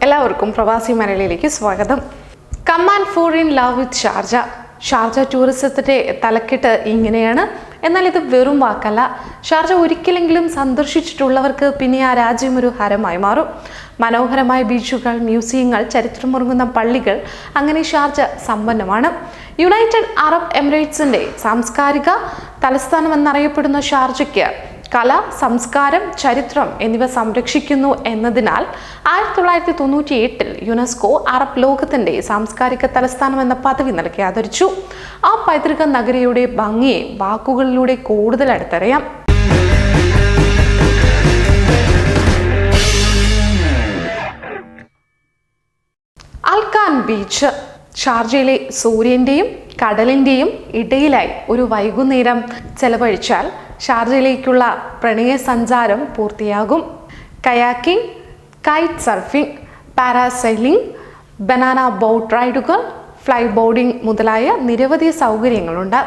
എല്ലാവർക്കും പ്രവാസി മലയാളിയിലേക്ക് സ്വാഗതം. Come and fall in love with Sharjah. Sharjah ടൂറിസത്തിന്റെ തലക്കെട്ട് ഇങ്ങനെയാണ്. എന്നാൽ ഇത് വെറും വാക്കല്ല. ഷാർജ ഒരിക്കലെങ്കിലും സന്ദർശിച്ചിട്ടുള്ളവർക്ക് പിന്നെ ആ രാജ്യം ഒരു ഹരമായി മാറും. മനോഹരമായ ബീച്ചുകൾ, മ്യൂസിയങ്ങൾ, ചരിത്രമുറങ്ങുന്ന പള്ളികൾ, അങ്ങനെ ഷാർജ സമ്പന്നമാണ്. യുണൈറ്റഡ് അറബ് എമിറേറ്റ്സിന്റെ സാംസ്കാരിക തലസ്ഥാനം എന്നറിയപ്പെടുന്ന ഷാർജയ്ക്ക് കല, സംസ്കാരം, ചരിത്രം എന്നിവ സംരക്ഷിക്കുന്നു എന്നതിനാൽ 1998 യുനെസ്കോ അറബ് ലോകത്തിന്റെ സാംസ്കാരിക തലസ്ഥാനം എന്ന പദവി നൽകി ആദരിച്ചു. ആ പൈതൃക നഗരിയുടെ ഭംഗിയെ വാക്കുകളിലൂടെ കൂടുതൽ അടുത്തറിയാം. Al Khan beach. ഷാർജയിലെ സൂര്യന്റെയും കടലിന്റെയും ഇടയിലായി ഒരു വൈകുന്നേരം ചെലവഴിച്ചാൽ ഷാർജയിലേക്കുള്ള പ്രണയ സഞ്ചാരം പൂർത്തിയാകും. Kayaking, kite surfing, parasailing, banana boat റൈഡുകൾ, ഫ്ലൈ ബോർഡിംഗ് മുതലായ നിരവധി സൗകര്യങ്ങളുണ്ട്.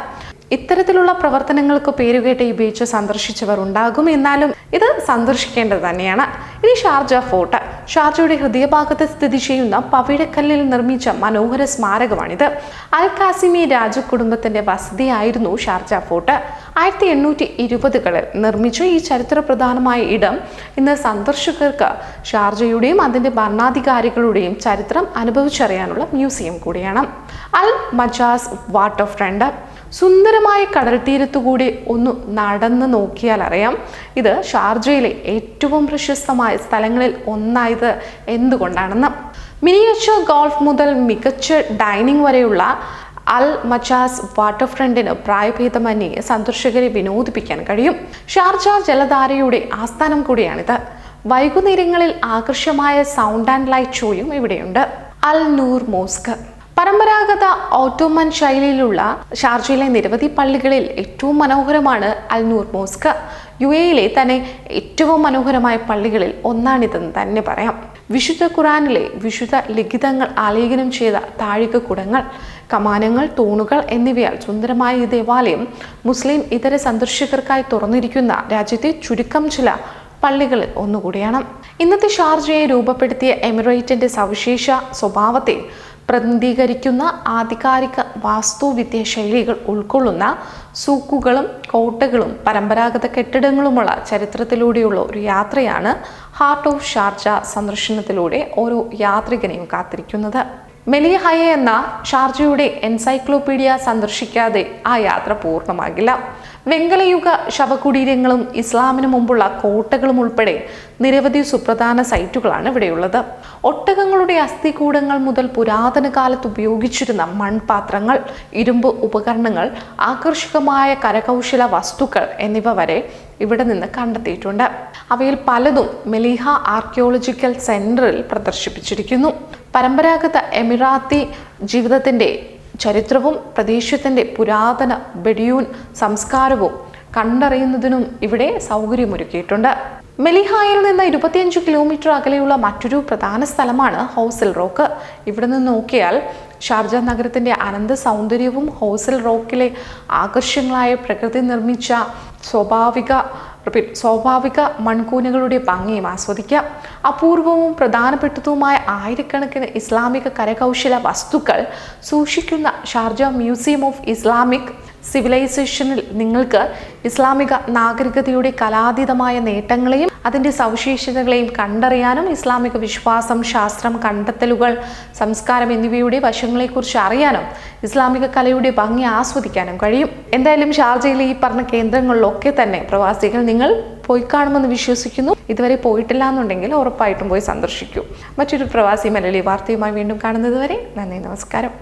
ഇത്തരത്തിലുള്ള പ്രവർത്തനങ്ങൾക്ക് പേരുകേട്ട ഈ ബീച്ച് സന്ദർശിച്ചവർ ഉണ്ടാകും. എന്നാലും ഇത് സന്ദർശിക്കേണ്ടത് തന്നെയാണ്. ഇനി ഷാർജ ഫോർട്ട്. ഷാർജയുടെ ഹൃദയഭാഗത്ത് സ്ഥിതി ചെയ്യുന്ന പവിഴക്കല്ലിൽ നിർമ്മിച്ച മനോഹര സ്മാരകമാണിത്. അൽ ഖാസിമി രാജകുടുംബത്തിന്റെ വസതിയായിരുന്നു ഷാർജ ഫോർട്ട്. 1820കളിൽ നിർമ്മിച്ച ഈ ചരിത്രപ്രധാനമായ ഇടം ഇന്ന് സന്ദർശകർക്ക് ഷാർജയുടെയും അതിന്റെ ഭരണാധികാരികളുടെയും ചരിത്രം അനുഭവിച്ചറിയാനുള്ള മ്യൂസിയം കൂടിയാണ്. അൽ മജാസ് വാട്ടർ ഫ്രണ്ട്. സുന്ദരമായ കടൽ തീരത്തുകൂടി ഒന്ന് നടന്ന് നോക്കിയാൽ അറിയാം ഇത് ഷാർജയിലെ ഏറ്റവും പ്രശസ്തമായ സ്ഥലങ്ങളിൽ ഒന്നായത് എന്തുകൊണ്ടാണെന്ന്. മിനിയേച്ചർ ഗോൾഫ് മുതൽ മികച്ച ഡൈനിങ് വരെയുള്ള അൽ മജാസ് വാട്ടർ ഫ്രണ്ടിന് പ്രായഭേദമന്യേ സന്ദർശകരെ വിനോദിപ്പിക്കാൻ കഴിയും. ഷാർജ ജലധാരയുടെ ആസ്ഥാനം കൂടിയാണിത്. വൈകുന്നേരങ്ങളിൽ ആകർഷമായ സൗണ്ട് ആൻഡ് ലൈറ്റ് ഷോയും ഇവിടെയുണ്ട്. അൽ നൂർ മോസ്ക്. പരമ്പരാഗത ഓട്ടോമൻ ശൈലിയിലുള്ള ഷാർജയിലെ നിരവധി പള്ളികളിൽ ഏറ്റവും മനോഹരമാണ് അൽ നൂർ മോസ്ക്. UAE തന്നെ ഏറ്റവും മനോഹരമായ പള്ളികളിൽ ഒന്നാണിതെന്ന് തന്നെ പറയാം. വിശുദ്ധ ഖുറാനിലെ വിശുദ്ധ ലിഖിതങ്ങൾ ആലേഖനം ചെയ്ത താഴികക്കുടങ്ങൾ, കമാനങ്ങൾ, തൂണുകൾ എന്നിവയാൽ സുന്ദരമായ ഈ ദേവാലയം മുസ്ലിം ഇതര സന്ദർശകർക്കായി തുറന്നിരിക്കുന്ന രാജ്യത്തെ ചുരുക്കം ചില പള്ളികളിൽ ഒന്നുകൂടിയാണ്. ഇന്നത്തെ ഷാർജയെ രൂപപ്പെടുത്തിയ എമിറേറ്റിന്റെ സവിശേഷ സ്വഭാവത്തെ പ്രതിനിധീകരിക്കുന്ന ആധികാരിക വാസ്തുവിദ്യ ശൈലികൾ ഉൾക്കൊള്ളുന്ന സൂക്കുകളും കോട്ടകളും പരമ്പരാഗത കെട്ടിടങ്ങളുമുള്ള ചരിത്രത്തിലൂടെയുള്ള ഒരു യാത്രയാണ് ഹാർട്ട് ഓഫ് ഷാർജ സന്ദർശനത്തിലൂടെ ഓരോ യാത്രികനെയും കാത്തിരിക്കുന്നത്. മെലിഹയ എന്ന ഷാർജയുടെ എൻസൈക്ലോപീഡിയ സന്ദർശിക്കാതെ ആ യാത്ര പൂർണ്ണമാകില്ല. വെങ്കലയുഗ ശവകുടീരങ്ങളും ഇസ്ലാമിന് മുമ്പുള്ള കോട്ടകളും ഉൾപ്പെടെ നിരവധി സുപ്രധാന സൈറ്റുകളാണ് ഇവിടെയുള്ളത്. ഒട്ടകങ്ങളുടെ അസ്ഥികൂടങ്ങൾ മുതൽ പുരാതന കാലത്ത് ഉപയോഗിച്ചിരുന്ന മൺപാത്രങ്ങൾ, ഇരുമ്പ് ഉപകരണങ്ങൾ, ആകർഷകമായ കരകൗശല വസ്തുക്കൾ എന്നിവ വരെ ഇവിടെ നിന്ന് കണ്ടെത്തിയിട്ടുണ്ട്. അവയിൽ പലതും മെലിഹ ആർക്കിയോളജിക്കൽ സെന്ററിൽ പ്രദർശിപ്പിച്ചിരിക്കുന്നു. പരമ്പരാഗത എമിറാത്തി ജീവിതത്തിന്റെ ചരിത്രവും പ്രദേശത്തിന്റെ പുരാതന ബെഡ്യൂൻ സംസ്കാരവും കണ്ടറിയുന്നതിനും ഇവിടെ സൗകര്യമൊരുക്കിയിട്ടുണ്ട്. മെലിഹായിൽ നിന്ന് 25 കിലോമീറ്റർ അകലെയുള്ള മറ്റൊരു പ്രധാന സ്ഥലമാണ് ഹൗസിൽ റോക്ക്. ഇവിടെ നിന്ന് നോക്കിയാൽ ഷാർജ നഗരത്തിന്റെ അനന്ത സൗന്ദര്യവും ഹൗസിൽ റോക്കിലെ ആകർഷങ്ങളായ പ്രകൃതി നിർമ്മിച്ച സ്വാഭാവിക മൺകൂനകളുടെ ഭംഗിയും ആസ്വദിക്കാം. അപൂർവവും പ്രധാനപ്പെട്ടതുമായ ആയിരക്കണക്കിന് ഇസ്ലാമിക കരകൗശല വസ്തുക്കൾ സൂക്ഷിക്കുന്ന ഷാർജ മ്യൂസിയം ഓഫ് ഇസ്ലാമിക് സിവിലൈസേഷനിൽ നിങ്ങൾക്ക് ഇസ്ലാമിക നാഗരികതയുടെ കലാതീതമായ നേട്ടങ്ങളെയും അതിൻ്റെ സവിശേഷതകളെയും കണ്ടറിയാനും ഇസ്ലാമിക വിശ്വാസം, ശാസ്ത്രം, കണ്ടെത്തലുകൾ, സംസ്കാരം എന്നിവയുടെ വശങ്ങളെക്കുറിച്ച് അറിയാനും ഇസ്ലാമിക കലയുടെ ഭംഗി ആസ്വദിക്കാനും കഴിയും. എന്തായാലും ഷാർജയിലെ ഈ പറഞ്ഞ കേന്ദ്രങ്ങളിലൊക്കെ തന്നെ പ്രവാസികൾ നിങ്ങൾ പോയി കാണുമെന്ന് വിശ്വസിക്കുന്നു. ഇതുവരെ പോയിട്ടില്ല എന്നുണ്ടെങ്കിൽ ഉറപ്പായിട്ടും പോയി സന്ദർശിക്കൂ. മറ്റൊരു പ്രവാസി മലയാളി വാർത്തയുമായി വീണ്ടും കാണുന്നത് വരെ നന്ദി, നമസ്കാരം.